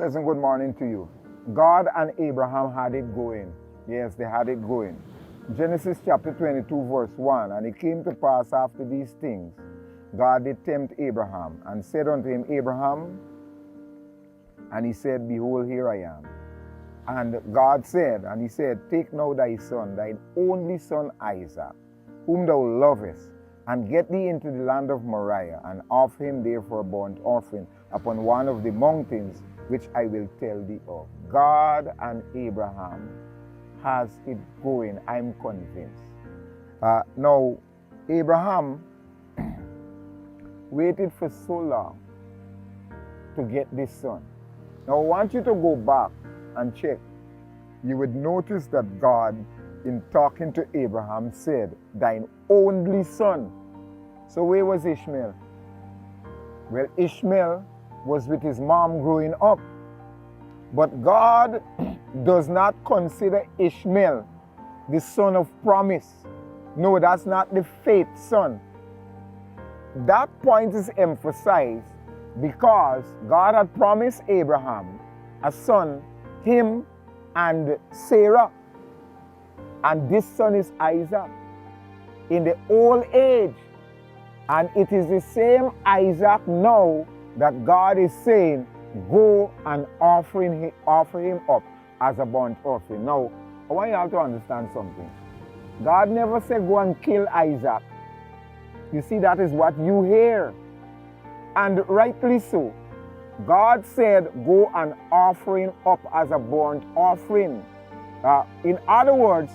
Pleasant good morning to you. God and Abraham had it going. Yes, they had it going. Genesis chapter 22 verse 1, and it came to pass after these things, God did tempt Abraham, and said unto him, Abraham, and he said, Behold, here I am. And God said, and he said, Take now thy son, thine only son Isaac, whom thou lovest, and get thee into the land of Moriah, and offer him there for a burnt offering upon one of the mountains which I will tell thee of. God and Abraham has it going, I'm convinced. Now, Abraham waited for so long to get this son. Now, I want you to go back and check. You would notice that God, in talking to Abraham, said, thine only son. So where was Ishmael? Well, Ishmael was with his mom growing up. But God does not consider Ishmael the son of promise. No, that's not the faith son. That point is emphasized because God had promised Abraham a son, him and Sarah. And this son is Isaac in the old age. And it is the same Isaac now that God is saying, go and offer him up as a burnt offering. Now, I want you all to understand something. God never said go and kill Isaac. You see, that is what you hear. And rightly so. God said go and offer him up as a burnt offering. In other words,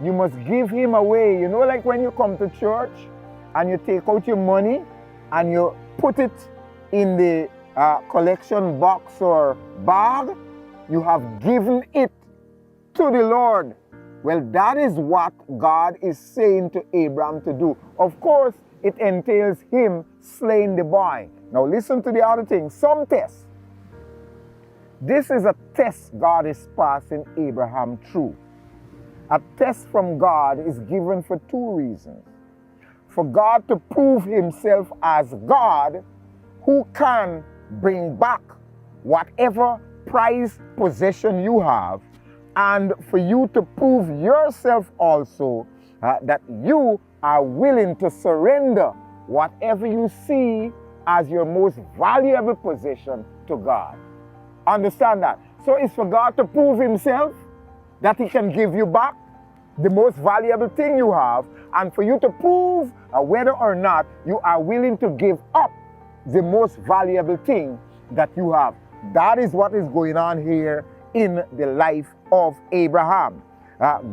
you must give him away. You know, like when you come to church and you take out your money and you put it in the collection box or bag, you have given it to the Lord. Well, that is what God is saying to Abraham to do. Of course, it entails him slaying the boy. Now listen to the other thing, some tests. This is a test God is passing Abraham through. A test from God is given for two reasons. For God to prove himself as God who can bring back whatever prized possession you have, and for you to prove yourself also that you are willing to surrender whatever you see as your most valuable possession to God. Understand that? So it's for God to prove himself that he can give you back the most valuable thing you have, and for you to prove whether or not you are willing to give up the most valuable thing that you have. That is what is going on here in the life of Abraham.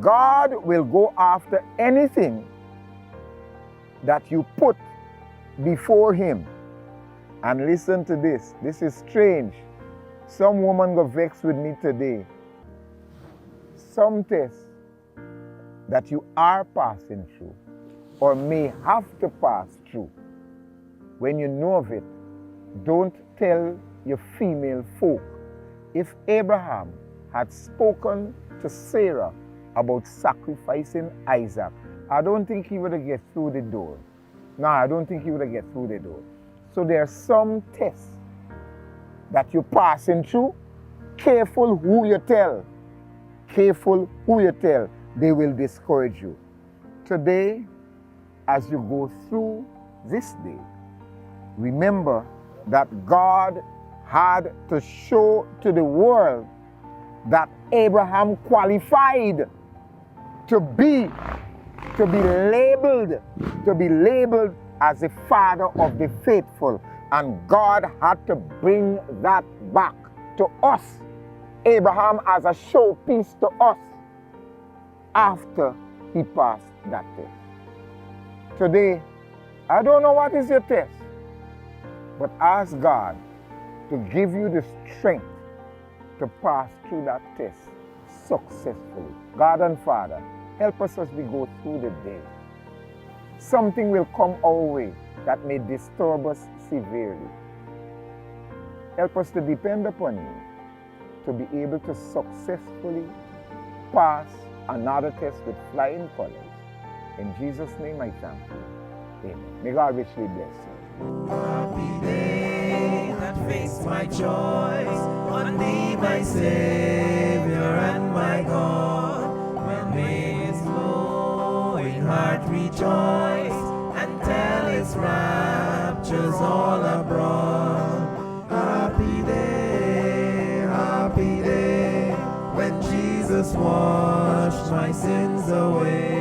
God will go after anything that you put before him. And listen to this. This is strange. Some woman got vexed with me today. Some tests that you are passing through or may have to pass through, when you know of it, don't tell your female folk. If Abraham had spoken to Sarah about sacrificing Isaac, I don't think he would have get through the door. No, I don't think he would have get through the door. So there are some tests that you're passing through. Careful who you tell. Careful who you tell. They will discourage you. Today, as you go through this day, remember that God had to show to the world that Abraham qualified to be labeled as the father of the faithful. And God had to bring that back to us, Abraham, as a showpiece to us after he passed that test. Today, I don't know what is your test, but ask God to give you the strength to pass through that test successfully. God and Father, help us as we go through the day. Something will come our way that may disturb us severely. Help us to depend upon you to be able to successfully pass another test with flying colors. In Jesus' name I thank you. Amen. May God richly bless you. Happy day. day that fixed my choice on thee, my Savior and my God. When may his glowing heart rejoice and tell its raptures all abroad. Happy day, when Jesus washed my sins away.